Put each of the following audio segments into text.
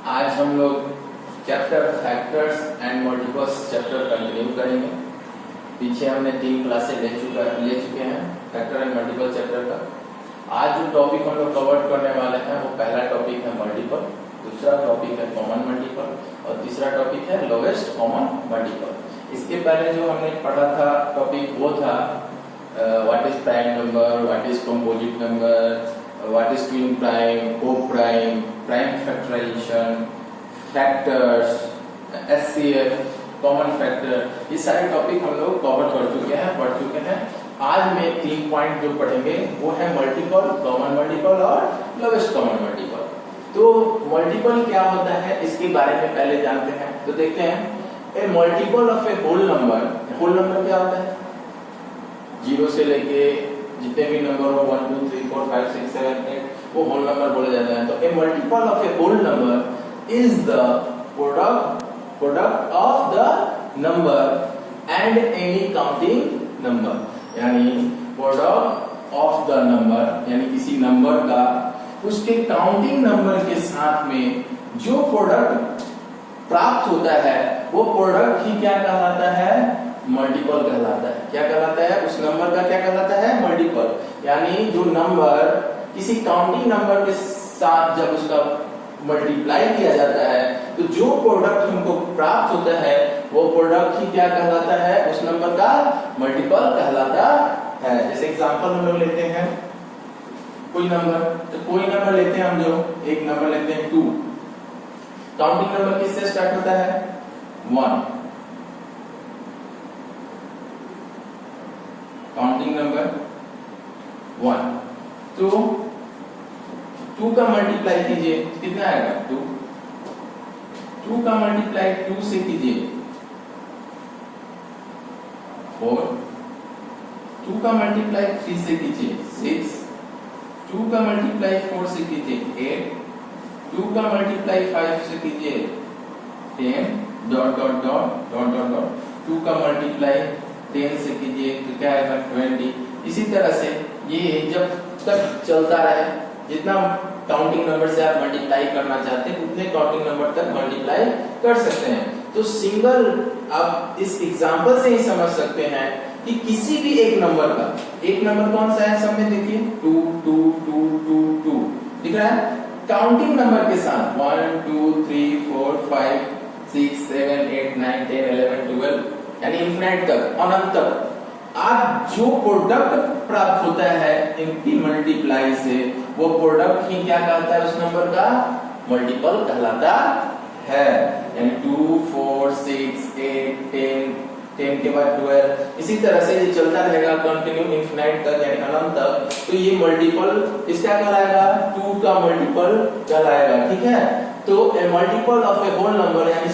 आज हम लोग chapter factors and multiples chapter continue करेंगे। पीछे हमने 3 क्लासें ले चुके हैं फैक्टर एंड मल्टीपल चैप्टर का। आज जो टॉपिक हम लोग कवर करने वाले हैं वो पहला टॉपिक है मल्टीपल, दूसरा टॉपिक है कॉमन मल्टीपल और तीसरा टॉपिक है लोवेस्ट कॉमन मल्टीपल। इसके पहले जो हमने पढ़ा था टॉपिक वो था what is prime number, what is composite number, what is twin prime, coprime, prime factorization, factors, HCF, common factor, ये सारे टॉपिक हम लोग कवर पढ़ चुके हैं। आज में 3 पॉइंट जो पढ़ेंगे वो है मल्टीपल, कॉमन मल्टीपल और लोवेस्ट कॉमन मल्टीपल। तो मल्टीपल क्या होता है इसके बारे में पहले जानते हैं। तो देखते हैं a multiple of a whole number क्या होता है? 0 से लेके जितने भी नंबर हो 1 2 3 4 5 6 7 8 वो होल नंबर बोले जाते हैं। तो a multiple of a whole number is the product of the number and any counting number, यानी प्रोडक्ट ऑफ द नंबर यानी किसी नंबर का उसके काउंटिंग नंबर के साथ में जो प्रोडक्ट प्राप्त होता है वो प्रोडक्ट ही क्या कहलाता है? मल्टीपल कहलाता है। क्या कहलाता है? उस नंबर का क्या कहलाता है? मल्टीपल। यानी जो नंबर किसी काउंटिंग नंबर के साथ जब उसका मल्टीप्लाई किया जाता है तो जो प्रोडक्ट हमको प्राप्त होता है वो प्रोडक्ट ही क्या कहलाता है? उस नंबर का मल्टीपल कहलाता है। जैसे एग्जांपल हम लोग लेते हैं कोई नंबर लेते हैं हम, जो एक नंबर लेते हैं 2। काउंटिंग नंबर किससे स्टार्ट होता है? 1। Counting number 1। तो 2 का मल्टीप्लाई कीजिए, कितना आएगा? 2। 2 का मल्टीप्लाई 2 से कीजिए 4। 2 का मल्टीप्लाई 3 से कीजिए 6। 2 का मल्टीप्लाई 4 से कीजिए 8। 2 का मल्टीप्लाई 5 से कीजिए 10 dot dot dot dot dot dot. 2 का मल्टीप्लाई 10 से कीजिए तो क्या आएगा? 20। इसी तरह से ये जब तक चलता रहे, जितना काउंटिंग नंबर से आप मल्टीप्लाई करना चाहते हैं उतने काउंटिंग नंबर तक मल्टीप्लाई कर सकते हैं। तो सिंगल आप इस एग्जांपल से ही समझ सकते हैं कि किसी भी एक नंबर का, एक नंबर कौन सा है सब में देखिए 2 2 2 2 2 दिख रहा है। काउंटिंग नंबर के साथ 1 2 3 4 5 6 7 8 9 10 11 12 यानी इनफिनिट तक, अनंत तक आप जो प्रोडक्ट प्राप्त होता है इनकी मल्टीप्लाई से वो प्रोडक्ट ही क्या कहता है? उस नंबर का मल्टीपल कहलाता है। यानी 2 4 6 8 10 10 के बाद 12, इसी तरह से ये चलता रहेगा कंटिन्यू इनफिनिट तक यानी अनंत तक। तो ये मल्टीपल इसका कहलाएगा? 2 का मल्टीपल कहलाएगा। ठीक है। तो a multiple of a whole number यानी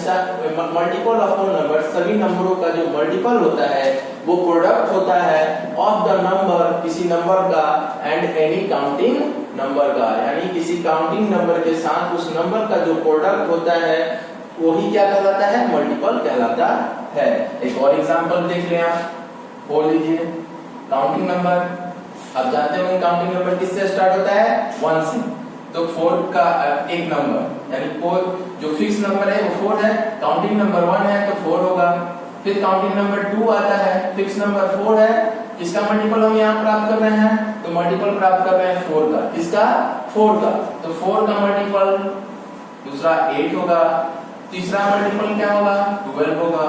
मल्टीपल ऑफ होल नंबर, सभी नंबरों का जो मल्टीपल होता है वो प्रोडक्ट होता है ऑफ द नंबर, किसी नंबर का, एंड एनी काउंटिंग नंबर का, यानी किसी काउंटिंग नंबर के साथ उस नंबर का जो प्रोडक्ट होता है वही क्या कहलाता है? मल्टीपल कहलाता है। एक और एग्जांपल देख लें आप, बोल लीजिए काउंटिंग नंबर। आप जानते होंगे काउंटिंग नंबर किससे स्टार्ट होता है? 1 से। तो 4 का एक नंबर यानी 4 जो फिक्स नंबर है वो 4 है। काउंटिंग नंबर 1 है तो 4 होगा। फिर काउंटिंग नंबर 2 आता है, फिक्स नंबर 4 है, इसका मल्टीपल हम यहाँ प्राप्त कर रहे हैं। तो मल्टीपल प्राप्त कर रहे हैं 4 का, इसका 4 का। तो 4 का मल्टीपल दूसरा 8 होगा, तीसरा मल्टीपल क्या होगा? 12 होगा,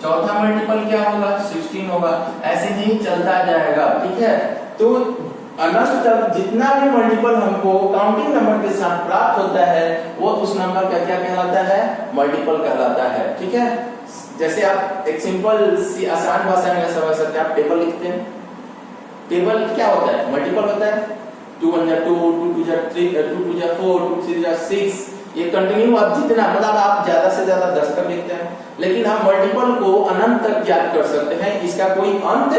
चौथा मल्टीपल क्या होगा? 16 होगा। ऐसे ही चलता जाएगा। ठीक है। तो अनंत तक जितना भी मल्टीपल हमको काउंटिंग नंबर के साथ प्राप्त होता है वो उस नंबर का क्या कहलाता है? मल्टीपल कहलाता है। ठीक है। जैसे आप एक सिंपल सी आसान भाषा में समझ सकते हैं, आप टेबल लिखते हैं, टेबल क्या होता है? मल्टीपल होता है। 2 1 2 2 2 3 2 2 4 2 3 6, ये कंटिन्यू आप जितना मतलब आप ज्यादा से ज्यादा 10 तक लिखते हैं, लेकिन हम मल्टीपल को अनंत तक ज्ञात कर सकते हैं, इसका कोई अंत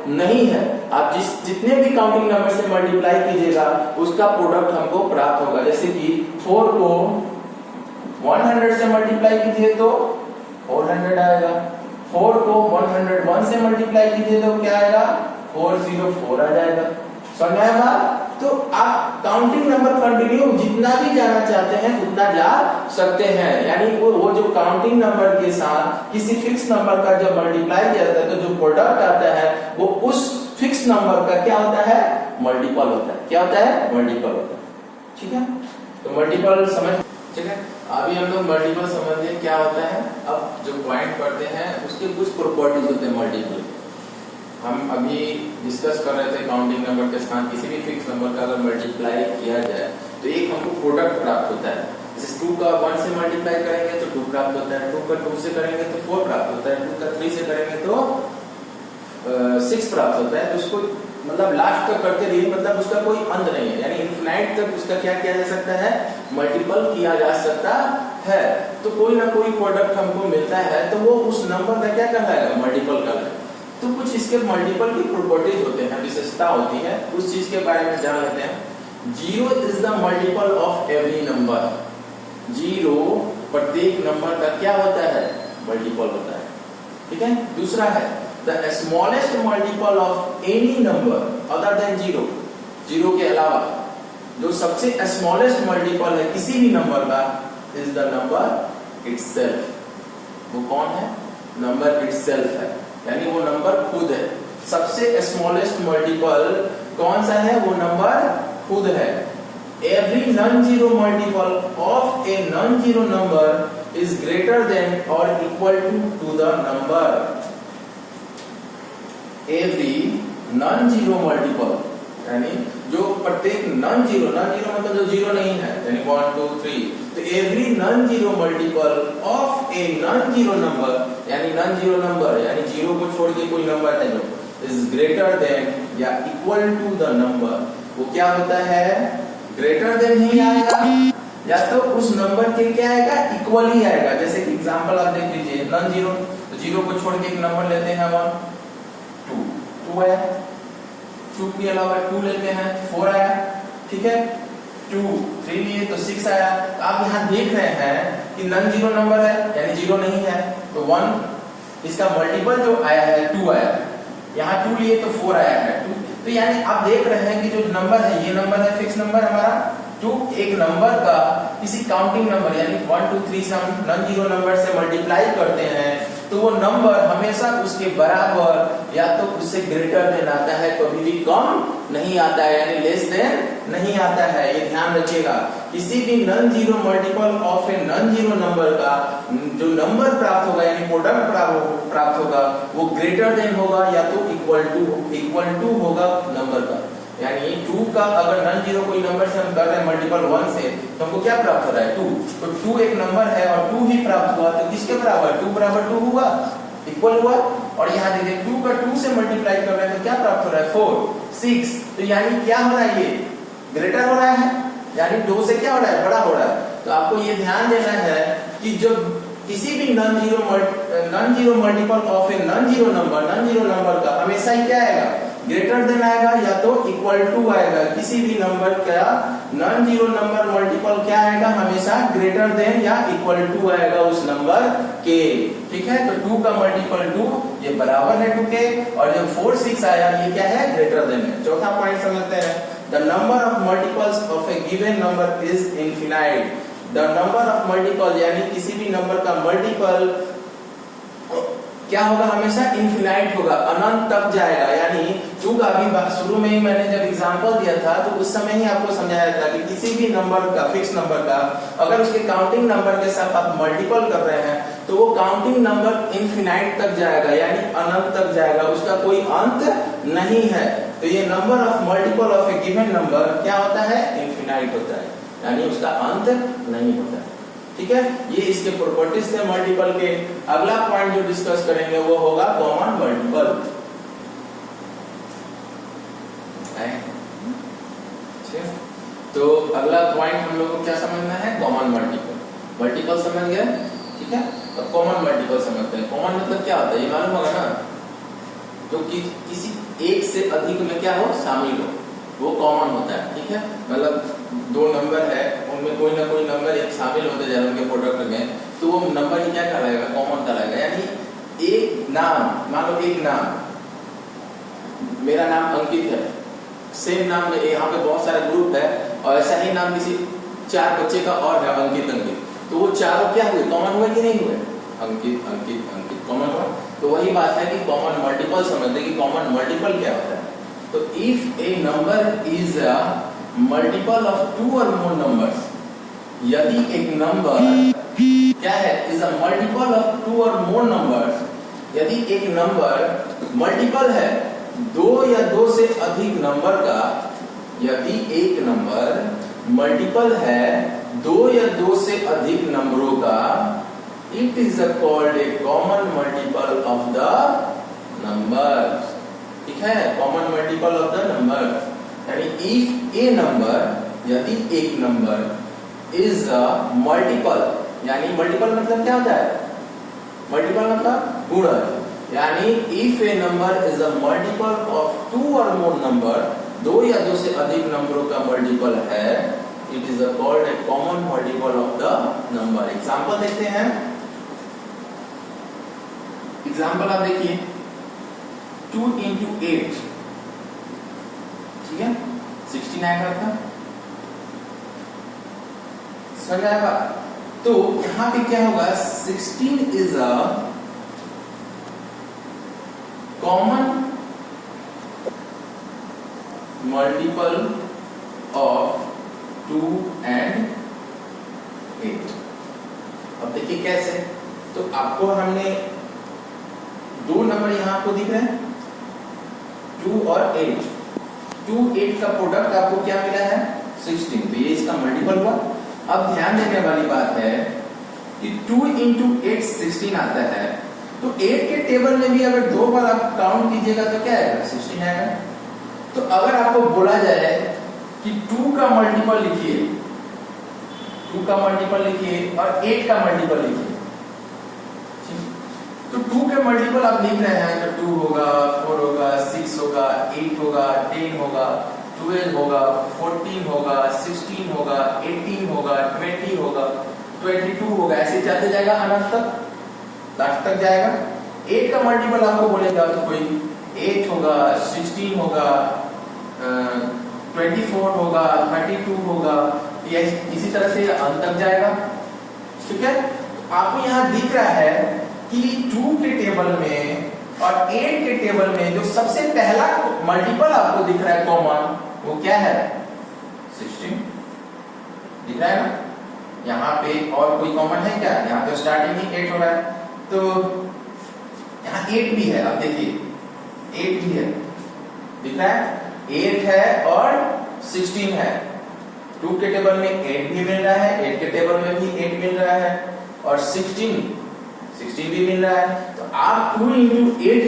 नहीं है। आप जितने भी काउंटिंग नंबर से मल्टीप्लाई कीजिएगा उसका प्रोडक्ट हमको प्राप्त होगा। जैसे कि 4 को 100 से मल्टीप्लाई कीजिए तो 400 आएगा। 4 को 101 से मल्टीप्लाई कीजिए तो क्या आएगा? 404 आ जाएगा। समझ में आया बात? तो आप काउंटिंग नंबर कंटिन्यू जितना भी जाना चाहते हैं उतना जा सकते हैं। यानी वो जो काउंटिंग नंबर के साथ किसी फिक्स नंबर का जब मल्टीप्लाई किया जाता है तो जो प्रोडक्ट आता है वो उस फिक्स नंबर का क्या होता है, मल्टीपल होता है। क्या होता है, मल्टीपल होता है। ठीक है, तो मल्टीपल समझ, ठीक है। अभी हम लोग मल्टीपल समझते हैं क्या होता है। अब जो पॉइंट पढ़ते हैं उसके कुछ प्रॉपर्टीज होते हैं मल्टीपल। हम अभी डिस्कस कर रहे थे काउंटिंग नंबर के साथ किसी भी फिक्स नंबर का अगर मल्टीप्लाई किया जाए तो एक हमको प्रोडक्ट प्राप्त होता है। जैसे 2 का 1 से मल्टीप्लाई करेंगे तो 2 प्राप्त होता है, 2 का 2 से करेंगे तो 4 प्राप्त होता है, 2 का 3 से करेंगे तो 6 प्राप्त होता है। तो उसको मतलब लास्ट तक करते रहिए, मतलब उसका कोई अंत नहीं है, यानी इनफिनाइट तक उसका क्या किया जा सकता है, मल्टीपल किया जा सकता है। तो कोई ना कोई प्रोडक्ट हमको मिलता है तो वो उस नंबर का क्या कहलाएगा, मल्टीपल कहलाएगा। तो कुछ इसके मल्टीपल की प्रॉपर्टीज होते हैं, विशेषता होती है, उस चीज के बारे में जान लेते हैं। 0 is the multiple of every number. 0 प्रत्येक नंबर का क्या होता है, मल्टीपल होता है। ठीक है। दूसरा है the smallest multiple of any number other than 0। 0 के अलावा जो सबसे स्मॉलेस्ट मल्टीपल है किसी भी नंबर का इज द नंबर इटसेल्फ। वो कौन है, नंबर इटसेल्फ है, यानी वो नंबर खुद है। सबसे स्मॉलेस्ट मल्टीपल कौन सा है, वो नंबर खुद है। Every non zero multiple of a non zero number is greater than और equal to the number. Every non zero multiple यानी जो प्रत्येक नॉन जीरो मतलब जो जीरो नहीं है, यानी 1 2 3, तो every non zero multiple of a non zero number, यानी नॉन जीरो नंबर यानी जीरो को छोड़ के कोई नंबर है जो इज ग्रेटर देन या इक्वल टू द नंबर, वो क्या होता है, ग्रेटर देन ही आएगा या तो उस नंबर के क्या आएगा, इक्वल ही आएगा। जैसे कि एग्जांपल आप देख लीजिए, नॉन जीरो, तो जीरो को छोड़ के एक नंबर लेते हैं 1 2 है, 2 के अलावा 2 लेते हैं 4 आया, ठीक है, 2 3 लिए तो 6 आया। तो आप यहाँ देख रहे हैं कि नॉन जीरो नंबर है यानी जीरो नहीं है, तो 1 इसका मल्टीपल जो आया है 2 आया, यहाँ 2 लिए तो 4 आया है 2। तो यानी आप देख रहे हैं कि जो नंबर है, ये नंबर है फिक्स नंबर हमारा 2, एक नंबर का किसी काउंटिंग नंबर यानी 1 2 3 से हम नॉन जीरो नंबर से मल्टीप्लाई करते हैं तो वो नंबर हमेशा उसके बराबर या तो उससे ग्रेटर देन आता है, कभी भी कम नहीं आता है, यानी लेस देन नहीं आता है। ये ध्यान रखिएगा, किसी भी non zero multiple of a non zero number का जो नंबर प्राप्त होगा यानी प्रोडक्ट प्राप्त होगा वो ग्रेटर देन होगा या तो इक्वल टू होगा नंबर का। यानी 2 का अगर नॉन जीरो कोई नंबर से हम कर रहे हैं मल्टीपल 1 से, तो हमको क्या प्राप्त हो रहा है, 2। तो 2 एक नंबर है और 2 ही प्राप्त हुआ, तो किसके बराबर, 2 बराबर 2 हुआ, इक्वल हुआ। और यहाँ देखिए 2 का 2 से मल्टीप्लाई कर रहे हैं तो क्या प्राप्त हो रहा है, 4 6। तो यानी क्या हो रहा है, ये ग्रेटर हो रहा है, यानी 2 से क्या हो रहा है, बड़ा हो रहा है। तो आपको ये ध्यान देना है कि जो किसी भी non zero multiple of a non zero number का हमेशा ही क्या आएगा, ग्रेटर देन आएगा या तो इक्वल टू आएगा। किसी भी नंबर का नॉन जीरो नंबर मल्टीपल क्या आएगा, हमेशा ग्रेटर देन या इक्वल टू आएगा उस नंबर के। ठीक है, तो 2 का मल्टीपल 2 ये बराबर है 2 के, और जब 4 6 आया ये क्या है, ग्रेटर देन है। चौथा पॉइंट समझते हैं, the number of multiples of A given number is infinite. The number of multiple यानी किसी भी नंबर का मल्टीपल क्या होगा, हमेशा इनफिनाइट होगा, अनंत तक जाएगा। यानी चूंकि अभी शुरू में ही मैंने जब एग्जांपल दिया था तो उस समय ही आपको समझाया था कि किसी भी नंबर का, फिक्स नंबर का, अगर उसके काउंटिंग नंबर के साथ आप मल्टीपल कर रहे हैं तो वो काउंटिंग नंबर इनफिनाइट तक जाएगा, यानी अनंत तक जाएगा, उसका कोई अंत नहीं है। तो ये number of multiple of A given number क्या होता है, इनफिनाइट होता है, यानी उसका अंत नहीं होता है। ठीक है, ये इसके प्रॉपर्टीज थे मल्टीपल के। अगला पॉइंट जो डिस्कस करेंगे वो होगा कॉमन मल्टीपल। तो अगला पॉइंट हम लोग को क्या समझना है, कॉमन मल्टीपल। मल्टीपल समझ गए, ठीक है। अब कॉमन मल्टीपल समझते हैं। कॉमन मतलब क्या होता है, ये मालूम होगा ना, जो कि किसी एक से अधिक में क्या हो, शामिल हो, वो कॉमन होता है। ठीक है, मतलब 2 नंबर है, उनमें कोई ना कोई नंबर एक शामिल होते जा रहे उनके प्रोडक्ट में, तो वो नंबर ही क्या कहलाएगा, कॉमन कहलाएगा। यानी एक नाम, मान लो एक नाम, मेरा नाम अंकित है, सेम नाम में यहाँ पे बहुत सारे ग्रुप है और ऐसा ही नाम किसी 4 बच्चे का और है अंकित अंकित, तो वो चारों क्या हुए, कॉमन हुए कि नहीं हुए, अंकित अंकित अंकित कॉमन हुआ। तो वही बात है कि कॉमन मल्टीपल समझते हैं कि कॉमन मल्टीपल क्या होता है। तो if a number is a multiple of 2 और मोर नंबर्स, यदि एक नंबर क्या है, इज अ मल्टीपल ऑफ 2 और मोर नंबर्स, यदि एक नंबर मल्टीपल है 2 या 2 से अधिक नंबर का, यदि एक नंबर मल्टीपल है 2 या 2 से अधिक नंबरों का, it is called a common multiple of the numbers. ठीक है, common multiple of the numbers, यानी इफ ए नंबर, यदि एक नंबर इज अ मल्टीपल, यानी मल्टीपल मतलब क्या होता है, मल्टीपल मतलब गुणन, यानी if a number is a multiple of 2 और मोर नंबर, 2 या 2 से अधिक नंबरों का मल्टीपल है, it is called a common multiple of the number. Example देखते हैं, एग्जांपल आप देखिए 2 into 8, ठीक है 16 आएगा आपका, समझ आएगा। तो यहां पे क्या होगा, 16 is a common multiple of 2 and 8। अब देखिए कैसे, तो आपको हमने 2 नंबर यहां आपको दिख रहे हैं 2 और 8, 2 8 का प्रोडक्ट आपको क्या मिला है 16, तो ये इसका मल्टीपल हुआ। अब ध्यान देने वाली बात है कि 2 into 8 16 आता है, तो 8 के टेबल में भी अगर 2 बार आप काउंट कीजिएगा तो क्या आएगा 16 आएगा। तो अगर आपको बोला जाए कि 2 का मल्टीपल लिखिए, 2 का मल्टीपल लिखिए और 8 का मल्टीपल लिखिए, तो 2 के मल्टीपल आप लिख रहे हैं तो 2 होगा, 4 होगा, 6 होगा, 8 होगा, 10 होगा, 12 होगा, 14 होगा, 16 होगा, 18 होगा, 20 होगा, 22 होगा, ऐसे चलते जाएगा अनंत तक, लास्ट तक जाएगा। 8 का मल्टीपल आपको बोलेगा तो कोई 8 होगा, 16 होगा, 24 होगा, 32 होगा, ये इसी तरह से अंत तक जाएगा। ठीक है, आपको यहाँ दिख रहा है कि 2 के टेबल में और 8 के टेबल में जो सबसे पहला मल्टीपल आपको दिख रहा है कॉमन, वो क्या है 16 दिख रहा है ना। यहाँ पे और कोई कॉमन है क्या, यहाँ तो स्टार्टिंग ही 8 हो रहा है, तो यहाँ 8 भी है, आप देखिए 8 भी है, दिख रहा है 8 है और 16 है। 2 के टेबल में 8 भी मिल रहा है, 8 के टेबल में भी 8 मिल रहा है और 16 भी मिल रहा है। तो आप 2 into 8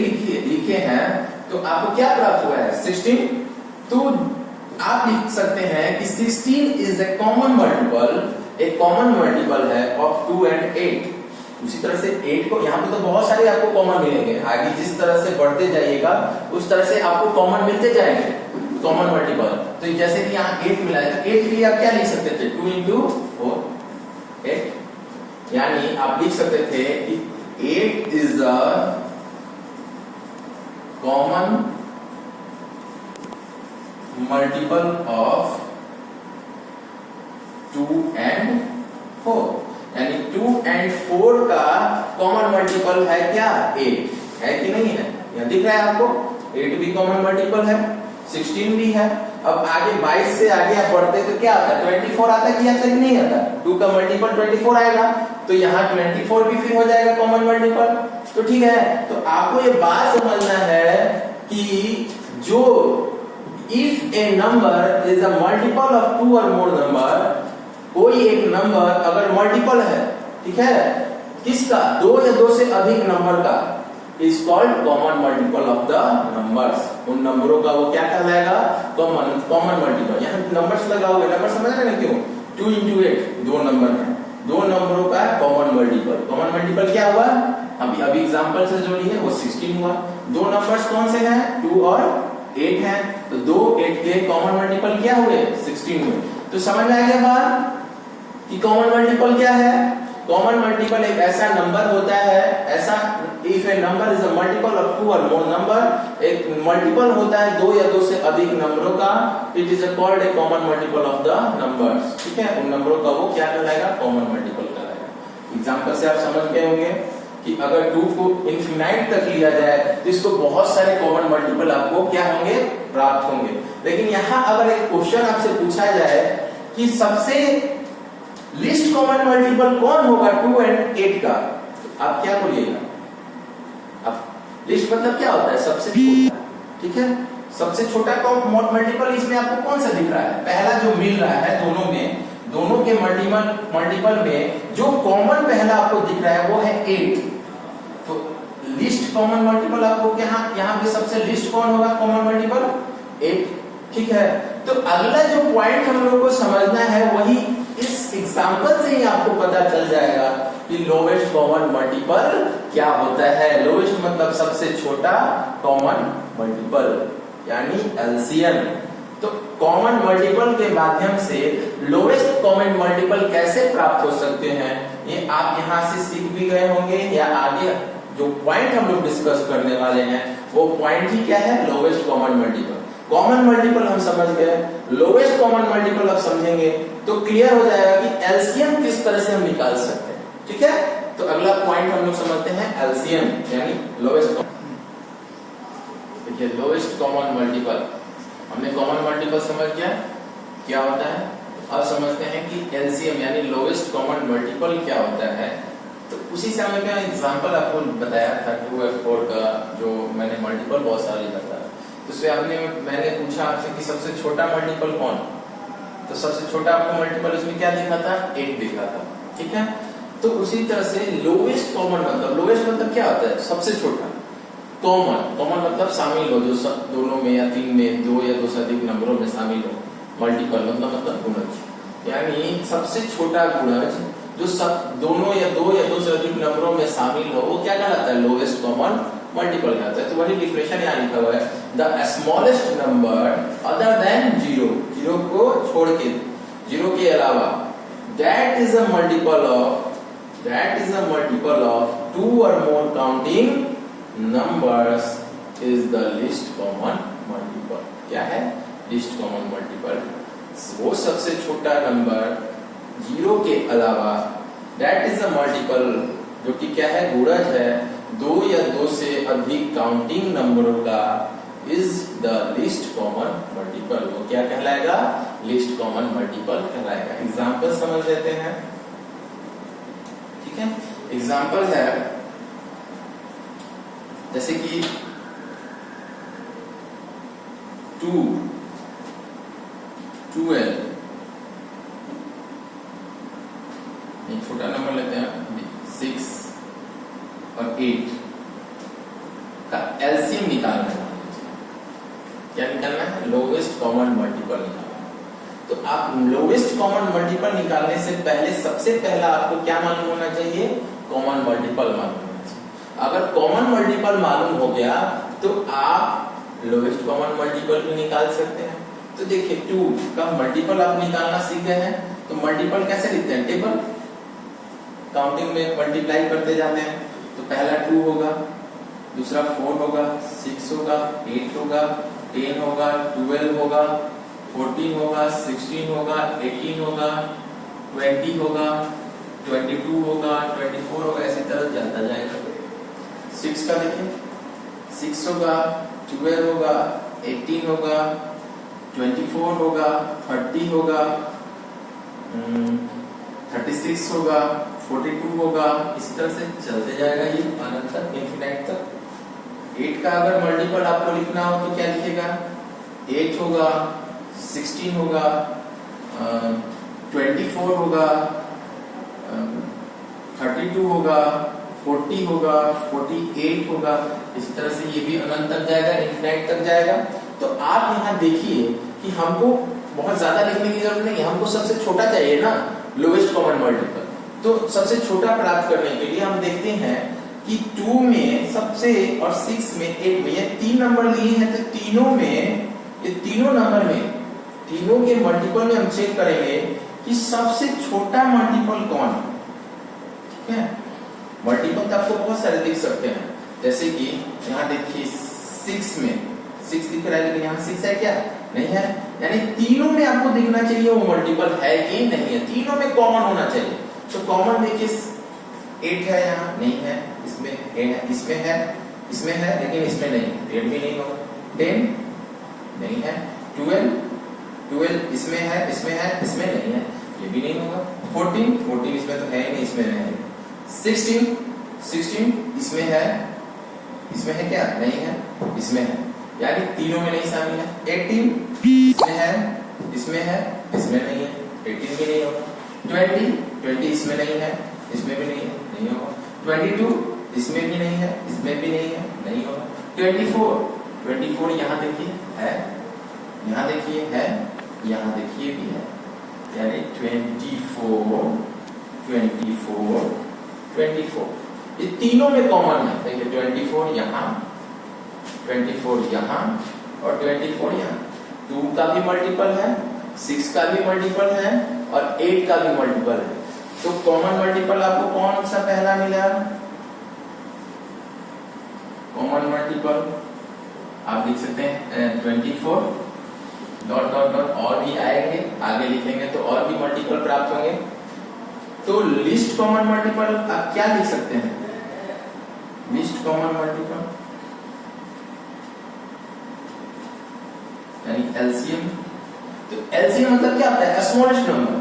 लिखे हैं तो आपको क्या प्राप्त हुआ है 16। तो आप लिख सकते हैं कि 16 इज ए कॉमन मल्टीपल, एक कॉमन मल्टीपल है ऑफ 2 and 8। उसी तरह से 8 को यहाँ पे तो बहुत सारे आपको कॉमन मिलेंगे, आगे जिस तरह से बढ़ते जाइएगा उस तरह से आपको कॉमन मिलते जाएंगे कॉमन मल्टीपल। तो जैसे कि यहाँ 8 मिला है तो 8 के लिए आप क्या लिख सकते थे 2 into 4 8, यानी आप लिख सकते थे कि 8 is a common multiple of 2 and 4, यानी 2 and 4 का कॉमन मल्टीपल है क्या 8 है कि नहीं है, यह दिख रहा है आपको 8 भी कॉमन मल्टीपल है, 16 भी है। अब आगे 22 से आगे आप बढ़ते तो क्या आता है 24 आता है कि आता है कि नहीं आता, 2 का मल्टीपल 24 आएगा, तो यहाँ 24 भी फिर हो जाएगा कॉमन मल्टीपल। तो ठीक है, तो आपको ये बात समझना है कि जो if a number is a multiple of 2 और मोर नंबर, कोई एक नंबर अगर मल्टीपल है, ठीक है किसका 2 या 2 से अधिक नंबर का, is called common multiple of the numbers. उन नंबरों का वो क्या कहलाएगा कॉमन मल्टीपल। यहाँ नंबर्स लगा हुआ है, नंबर समझ रहे हैं क्यों 2 into 8 2 नंबर है, 2 नंबरों का कॉमन मल्टीपल। कॉमन मल्टीपल क्या हुआ अभी एग्जांपल से जो ली है वो 16 हुआ। 2 नंबर्स कौन से हैं 2 और 8 हैं, तो 2 8 के कॉमन मल्टीपल क्या हुए 16 हुए। तो समझ में आ गया बात कि कॉमन मल्टीपल क्या है, कॉमन मल्टीपल एक ऐसा नंबर होता है, ऐसा if a number is a multiple of two और मोर नंबर, एक मल्टीपल होता है दो या दो से अधिक नंबरों का, it is called a common multiple of the numbers. ठीक है, उन नंबरों का वो क्या कहलाएगा, कॉमन मल्टीपल कहलाएगा। एग्जांपल से आप समझ गए होंगे कि अगर 2 को इनफिनाइट तक लिया जाए तो इसको बहुत सारे कॉमन मल्टीपल आपको क्या होंगे, प्राप्त होंगे। लेकिन यहाँ अगर एक क्वेश्चन आपसे पूछा जाए कि सबसे लिस्ट कॉमन मल्टीपल कौन होगा 2 और 8 का, तो आप क्या बोलिएगा? अब लिस्ट मतलब क्या होता है, सबसे छोटा। ठीक है, सबसे छोटा मल्टीपल इसमें आपको कौन सा दिख रहा है, पहला जो मिल रहा है दोनों में, दोनों के मल्टीपल में जो कॉमन पहला आपको दिख रहा है वो है 8। तो लिस्ट कॉमन मल्टीपल आपको यहाँ पे सबसे लिस्ट कौन होगा कॉमन मल्टीपल, 8। ठीक है, तो अगला जो पॉइंट हम लोगों को समझना है वही इस एग्जांपल से ही आपको पता चल जाएगा कि लोवेस्ट कॉमन मल्टीपल क्या होता है। लोवेस्ट मतलब सबसे छोटा कॉमन मल्टीपल यानी एलसीएम। तो कॉमन मल्टीपल के माध्यम से लोवेस्ट कॉमन मल्टीपल कैसे प्राप्त हो सकते हैं ये आप यहां से सीख भी गए होंगे, या आगे जो पॉइंट हम लोग डिस्कस करने वाले हैं वो पॉइंट ही क्या है, lowest common multiple. Common multiple हम समझ गए, लोवेस्ट कॉमन मल्टीपल अब समझेंगे तो क्लियर हो जाएगा कि एलसीएम किस तरह से हम निकाल सकते हैं। ठीक है, तो अगला पॉइंट हम लोग समझते हैं एलसीएम यानी लोवेस्ट। देखिए लोवेस्ट कॉमन मल्टीपल, हमने कॉमन मल्टीपल समझ गया क्या होता है, अब समझते हैं कि एलसीएम यानी लोवेस्ट कॉमन मल्टीपल क्या होता है। तो उसी समय में एग्जांपल आपको बताया था 2f4 का, जो मैंने मल्टीपल बहुत सारे बताया, तो उसमें मैंने पूछा आपसे कि सबसे छोटा मल्टीपल कौन, तो सबसे छोटा आपको मल्टीपल इसमें क्या दिखा था, 8 दिखा था। ठीक है, तो उसी तरह से लोवेस्ट कॉमन मतलब, लोवेस्ट मतलब क्या होता है, सबसे छोटा। कॉमन मतलब शामिल हो, जो दोनों में या तीन में, दो या दो से अधिक नंबरों में शामिल हो। मल्टीपल मतलब गुणज, यानी सबसे छोटा गुणज जो सब दोनों या दो से अधिक नंबरों में शामिल हो, वो क्या कहलाता है, लोवेस्ट कॉमन मल्टीपल कहता है। तो वही डिफिनेशन यहाँ लिखा हुआ है, the smallest number other than 0, 0 को छोड़ के, 0 के अलावा, that is a multiple of 2 और more counting numbers is the least common multiple. क्या है, लिस्ट कॉमन मल्टीपल, वो सबसे छोटा नंबर 0 के अलावा, दैट इज अ मल्टीपल जो कि क्या है, गुणज है 2 या 2 से अधिक काउंटिंग नंबरों का, is the least common multiple. वो क्या कहलाएगा, लिस्ट कॉमन मल्टीपल कहलाएगा। एग्जांपल समझ लेते हैं। ठीक है, एग्जांपल है जैसे कि 2, 12, एक छोटा नंबर लेते हैं 6 और 8 का एलसीएम निकालना है। क्या निकालना है, लोवेस्ट कॉमन मल्टीपल निकालना है। तो आप लोवेस्ट कॉमन मल्टीपल निकालने से पहले सबसे पहला आपको क्या मालूम होना चाहिए, कॉमन मल्टीपल मालूम होना चाहिए। अगर कॉमन मल्टीपल मालूम हो गया तो आप लोवेस्ट कॉमन मल्टीपल भी निकाल सकते हैं। तो देखिए 2 का मल्टीपल आप निकालना सीख गए हैं, तो मल्टीपल कैसे लिखते हैं, टेबल काउंटिंग में मल्टीप्लाई करते जाते हैं। तो पहला 2 होगा, दूसरा 4 होगा, 6 होगा, 8 होगा, 10 होगा, 12 होगा, 14 होगा, 16 होगा, 18 होगा, 20 होगा, 22 होगा, 24 होगा, ऐसी तरह चलता जाएगा। 6 का देखिए, 6 होगा, 12 होगा, 18 होगा, 24 होगा, 30 होगा, 36 होगा, 42 होगा, इस तरह से चलते जाएगा ये अनंत तक, इनफिनाइट तक। 8 का अगर मल्टीपल आपको लिखना हो तो क्या लिखेगा, 8 होगा, 16 होगा, 24 होगा, 32 होगा, 40 होगा, 48 होगा, इस तरह से ये भी अनंत तक जाएगा, इनफिनाइट तक जाएगा। तो आप यहाँ देखिए कि हमको बहुत ज्यादा लिखने की जरूरत नहीं है, हमको सबसे छोटा चाहिए ना, लोवेस्ट कॉमन मल्टीपल। तो सबसे छोटा प्राप्त करने के लिए हम देखते हैं कि 2 में सबसे और 6 में 8 में ये 3 नंबर लिए हैं, तो तीनों में, ये तीनों नंबर में, तीनों के मल्टीपल में हम चेक करेंगे कि सबसे छोटा मल्टीपल कौन है। आपको बहुत सारे दिख सकते हैं, जैसे कि यहाँ देखिए 6 में 6 दिख रहा है, लेकिन यहाँ 6 है क्या? नहीं है। यानी तीनों में आपको दिखना चाहिए वो मल्टीपल है कि नहीं है, तीनों में कॉमन होना चाहिए। तो कॉमन देखिए 8 है, यहाँ नहीं है, इसमें है, इसमें है लेकिन इसमें नहीं, 8 भी नहीं होगा। 10 नहीं है। 12 इसमें है, इसमें नहीं है, ये भी नहीं होगा। 14 इसमें तो है ही नहीं, इसमें नहीं है। 16 इसमें है क्या? नहीं है, इसमें है, यानी तीनों में नहीं शामिल है। 18 इसमें है, इसमें नहीं है, 18 भी नहीं होगा। 20 इसमें नहीं है, इसमें भी नहीं होगा। 22 इसमें भी नहीं है, इसमें भी नहीं होगा। 24 यहाँ देखिए है, यहाँ देखिए है, यहाँ देखिए भी है, यानी 24 ये तीनों में कॉमन है। देखिए 24 यहाँ और 24 यहाँ। 2 का भी मल्टीपल है, 6 का भी मल्टीपल है और 8 का भी मल्टीपल है। तो कॉमन मल्टीपल आपको कौन सा पहला मिला? कॉमन मल्टीपल आप लिख सकते हैं 24 ... और भी आएंगे, आगे लिखेंगे तो और भी मल्टीपल प्राप्त होंगे। तो लिस्ट कॉमन मल्टीपल आप क्या लिख सकते हैं? लिस्ट कॉमन मल्टीपल यानी एलसीएम। तो एलसीएम मतलब क्या होता है? Smallest number.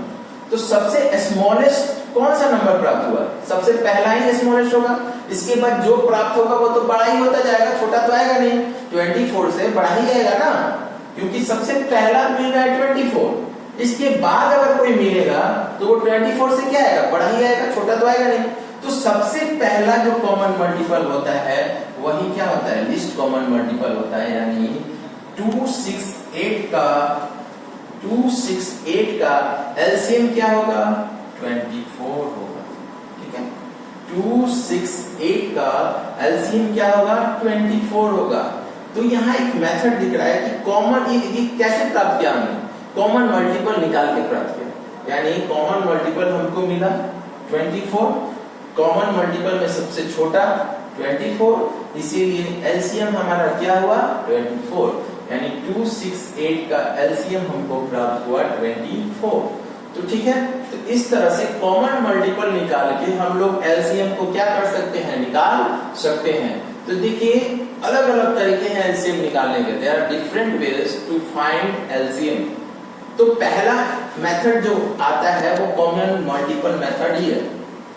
तो सबसे स्मॉलेस्ट कौन सा नंबर प्राप्त हुआ? सबसे पहला ही स्मॉलेस्ट होगा, इसके बाद जो प्राप्त होगा वो तो बड़ा ही होता जाएगा, छोटा तो आएगा नहीं। 24 से बड़ा ही आएगा ना, क्योंकि सबसे पहला मिल रहा है 24। इसके बाद अगर कोई मिलेगा तो वो 24 से क्या आएगा? बड़ा ही आएगा, छोटा तो आएगा नहीं। तो सबसे पहला जो कॉमन मल्टीपल होता है वही क्या होता है? लिस्ट कॉमन मल्टीपल होता है। यानी 268 का एलसीएम क्या होगा? 24 होगा। ठीक है, 268 का एलसीएम क्या होगा? 24 होगा। तो यहाँ एक मेथड दिख रहा है कि कॉमन ये कैसे प्राप्त किया हमने? कॉमन मल्टीपल निकाल के प्राप्त किया। यानी कॉमन मल्टीपल हमको मिला 24, कॉमन मल्टीपल में सबसे छोटा 24, इसीलिए एलसीएम हमारा क्या हुआ? 24। यानी 268 का एलसीएम हमको प्राप्त हुआ 24। तो ठीक है, तो इस तरह से कॉमन मल्टीपल निकाल के हम लोग एलसीएम को क्या कर सकते हैं? निकाल सकते हैं। तो देखिए अलग अलग तरीके हैं एलसीएम निकालने के। There are different ways to find LCM. तो पहला मेथड जो आता है वो कॉमन मल्टीपल मेथड ही है।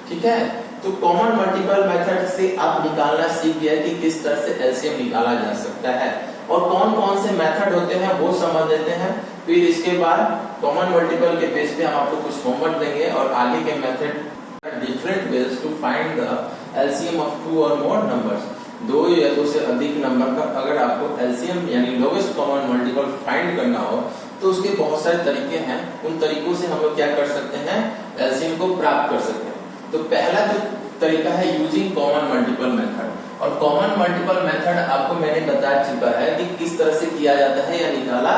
ठीक है, तो कॉमन मल्टीपल मेथड से आप निकालना सीख गए कि किस तरह से एलसीएम निकाला जा सकता है और कौन कौन से मेथड होते हैं वो समझ लेते हैं। फिर इसके बाद कॉमन मल्टीपल के बेस पे हम आपको कुछ होमवर्क देंगे और आगे के method different ways to find the LCM of 2 और मोर नंबर्स। 2 या 2 से अधिक नंबर का अगर आपको एलसीएम यानी लोवेस्ट कॉमन मल्टीपल फाइंड करना हो तो उसके बहुत सारे तरीके हैं। उन तरीकों से हम लोग क्या कर सकते हैं? एलसीएम को प्राप्त कर सकते हैं। तो पहला जो तरीका है यूजिंग कॉमन मल्टीपल मेथड। और कॉमन मल्टीपल मेथड आपको मैंने बता चुका है कि किस तरह से किया जाता है या निकाला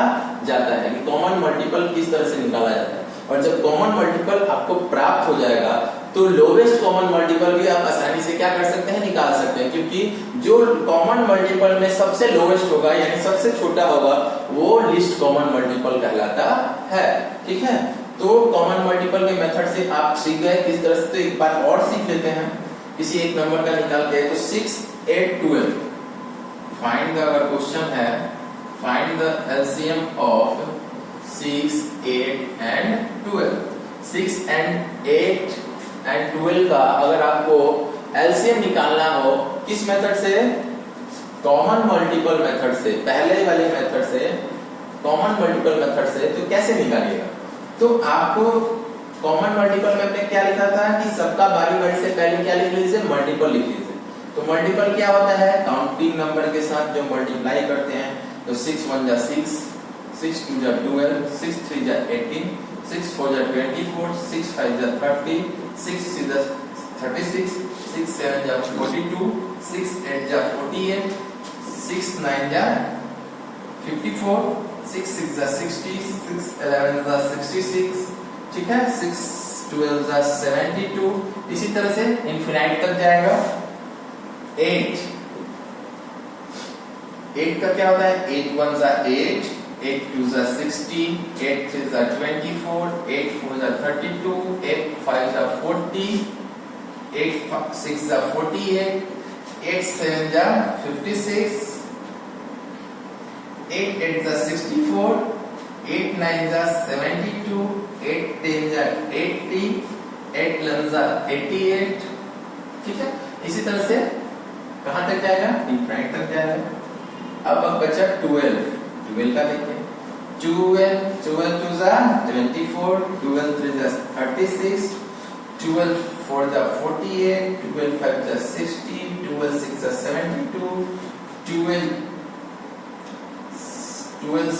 जाता है, कि कॉमन मल्टीपल किस तरह से निकाला जाता है। और जब कॉमन मल्टीपल आपको प्राप्त हो जाएगा तो लोवेस्ट कॉमन मल्टीपल भी आप आसानी से क्या कर सकते हैं? निकाल सकते हैं, क्योंकि जो कॉमन मल्टीपल में सबसे लोवेस्ट होगा यानी सबसे छोटा होगा वो लिस्ट कॉमन मल्टीपल कहलाता है। ठीक है, तो कॉमन मल्टीपल के मेथड से आप सीख गए किस तरह से। तो एक बार और सीख लेते हैं, किसी एक नंबर का निकाल के। तो 6, 8, 12 फाइंड द, अगर क्वेश्चन है find the LCM of 6, 8 and 12। 6 and 8 and 12 का अगर आपको एलसीएम निकालना हो किस मेथड से? कॉमन मल्टीपल मेथड से, पहले वाले मेथड से, कॉमन मल्टीपल मेथड से। तो कैसे निकालिएगा? तो आपको कॉमन मल्टीपल में आपने क्या लिखा था कि सबका बारी बारी से पहले क्या लिख लीजिए? मल्टीपल लिख लीजिए। तो मल्टीपल क्या होता है? काउंटिंग नंबर के साथ जो मल्टीप्लाई करते हैं। तो 6 1 जा 6, 6 2 जा 12, 6 3 जा 18, 6 4 जा 24, 6 5 जा 30, 6 6 जा 36, 6 7 जा 42, 6 8 जा 48, 6 9 जा 54, 6 6 जा 60, 6 11 जा 66। ठीक है, 6 12 जा 72। इसी तरह से इनफिनाइट तक जाएगा। 8 8 का क्या होता है? 8 1 जा 8, 8 2 जा 16, 8 3 जा 24, 8 4 जा 32, 8 5 जा 40, 8 6 जा 48, 8 7 जा 56, 8 8 जा 64, 8 9 जा 72, 8 10 जा 80, 8 11 जा 88। ठीक है, इसी तरह से कहां तक जाएगा? इंफिनिट तक जाएगा। अब बचा 12 का देखिए, 12 2 जा 24, 12 3 जा 36, 12 4 जा 48, 12 5 जा 60, 12 6 जा 72, 12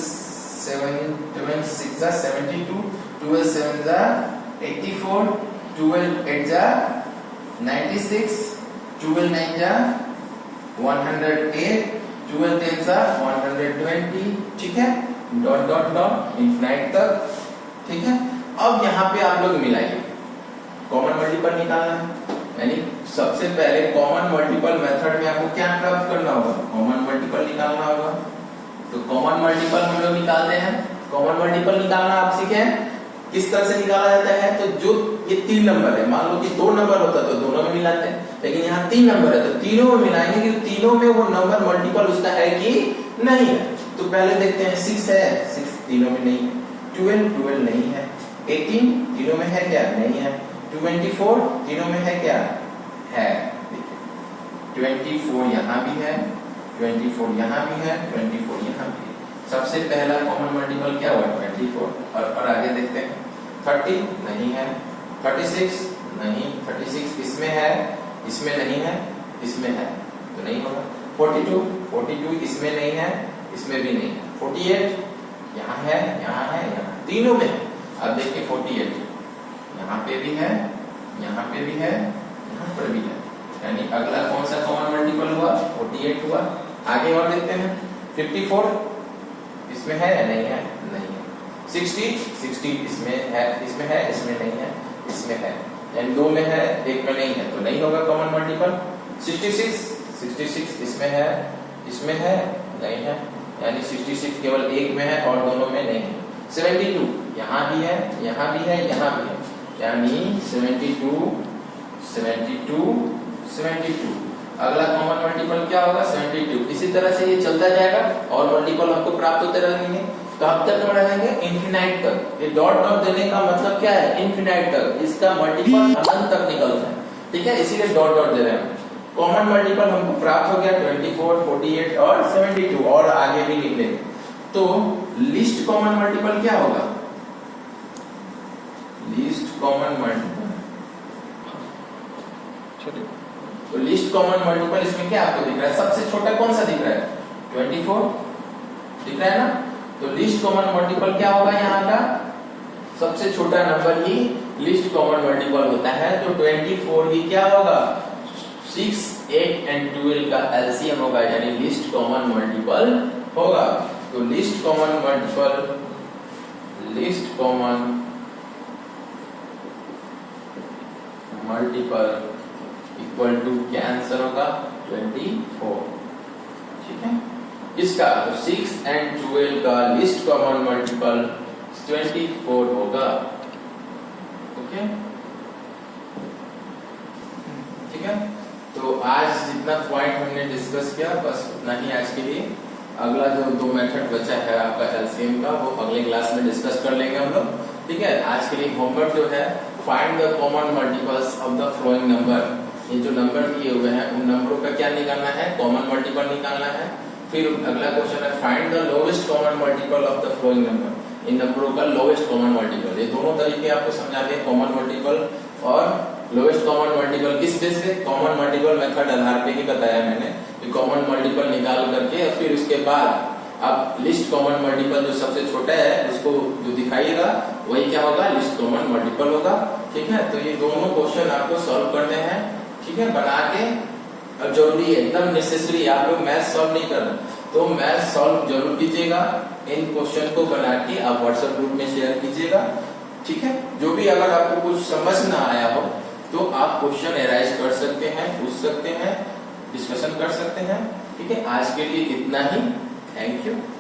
6 जा 72, 12 7 जा 84, 12 8 जा 96, 12 9 जा 108, 12 10 जा 120। ठीक है, डॉट डॉट डॉट इंफिनिट तक। ठीक है, अब यहाँ पे आप लोग मिलाइए, कॉमन मल्टीपल निकालना है। यानी सबसे पहले कॉमन मल्टीपल मेथड में आपको क्या प्राप्त करना होगा? कॉमन मल्टीपल निकालना होगा। तो कॉमन मल्टीपल हम लोग निकालते हैं। कॉमन मल्टीपल निकालना आप सीखे हैं किस तरह से निकाला जाता है? तो जो ये 3 नंबर है, मान लो कि 2 नंबर होता तो दोनों में मिलाते हैं, लेकिन यहाँ 3 नंबर है तो तीनों में मिलाएंगे कि तीनों में वो नंबर मल्टीपल उसका है कि नहीं है। तो पहले देखते हैं, 6 है, 6 तीनों में नहीं है, 12 नहीं है, 18 तीनों में है क्या? नहीं है, 24 तीनों में है क्या? है। 24 यहाँ भी है, 24 यहाँ भी है, 24 यहाँ भी है। सबसे पहला कॉमन मल्टीपल क्या हुआ? 24। और आगे देखते हैं, 30 नहीं है, 36 नहीं, 36 इसमें है, इसमें नहीं है, इसमें है तो नहीं होगा। 42 इसमें नहीं है, इसमें भी नहीं है। 48 यहाँ है, यहाँ है, यहाँ तीनों में है। अब देखिए 48 यहाँ पे भी है, यहाँ पे भी है, यहाँ पर भी है। यानी अगला कौन सा कॉमन मल्टीपल हुआ? 48 हुआ। आगे और देखते हैं, 54 इसमें है या नहीं है? नहीं है। 60 इसमें है, इसमें है, इसमें नहीं है, इसमें है। यानी 2 में है, 1 में नहीं है तो नहीं होगा कॉमन मल्टीपल। 66 इसमें है, इसमें है, नहीं है। यानी 66 केवल 1 में है और दोनों में नहीं है। 72 यहाँ भी है, यहाँ भी है, यहाँ भी है। यानी 72 अगला कॉमन मल्टीपल क्या होगा? 72। इसी तरह से ये चलता जाएगा और मल्टीपल हमको प्राप्त होते रहेंगे। कब तक रहेंगे? इनफिनाइट तक। ये डॉट डॉट देने का मतलब क्या है? इनफिनाइट तक। इसका मल्टीपल अनंत तक निकलता है। ठीक है, इसीलिए डॉट डॉट दे रहे हैं। कॉमन मल्टीपल हमको प्राप्त हो गया 24, 48 और 72 और आगे भी निकले। तो लिस्ट कॉमन मल्टीपल क्या होगा? लिस्ट कॉमन मल्टीपल, तो लिस्ट कॉमन मल्टीपल इसमें क्या आपको दिख रहा है? सबसे छोटा कौन सा दिख रहा है? 24 दिख रहा है ना? तो लिस्ट कॉमन मल्टीपल क्या होगा? यहाँ का सबसे छोटा नंबर ही लिस्ट कॉमन मल्टीपल होता है। तो 24 ही क्या होगा? 6, 8 एंड 12 का एलसीएम होगा, यानी लिस्ट कॉमन मल्टीपल होगा। तो list common multiple, list common multiple equal to क्या आंसर होगा? 24। ठीक है, इसका तो 6 एंड 12 का लिस्ट कॉमन मल्टीपल 24 होगा। ओके, ठीक है। तो आज जितना पॉइंट हमने डिस्कस किया बस उतना ही आज के लिए। अगला जो 2 मेथड बचा है आपका एलसीएम का, वो अगले क्लास में डिस्कस कर लेंगे हम लोग। ठीक है, आज के लिए होमवर्क जो है, find the common multiples of the following number. ये जो नंबर दिए हुए हैं उन नंबरों का क्या निकालना है? कॉमन मल्टीपल निकालना है। फिर अगला क्वेश्चन है, find the lowest common multiple of the following number. इन नंबरों का लोएस्ट कॉमन मल्टीपल। ये दोनों तरीके आपको समझा दिए, कॉमन मल्टीपल और लोएस्ट कॉमन मल्टीपल। किस बेस पे? कॉमन मल्टीपल मेथड आधार पे ही बताया मैंने कि कॉमन मल्टीपल निकाल करके फिर उसके बाद आप लिस्ट कॉमन मल्टीपल जो सबसे छोटा है उसको जो दिखाइएगा वही क्या होगा? लिस्ट कॉमन मल्टीपल होगा। ठीक है, तो ये दोनों क्वेश्चन आपको सॉल्व करने हैं। ठीक है, बना के, अब जरूरी है, एकदम नेसेसरी, आप लोग मैथ सॉल्व नहीं कर रहे तो मैथ सॉल्व जरूर कीजिएगा। इन क्वेश्चन को बना के आप व्हाट्सएप ग्रुप में शेयर कीजिएगा। ठीक है, जो भी अगर आपको कुछ समझ ना आया हो तो आप क्वेश्चन एराइज कर सकते हैं, पूछ सकते हैं। डिस्कशन कर सकते हैं। ठीक है, आज के लिए इतना ही। Thank you.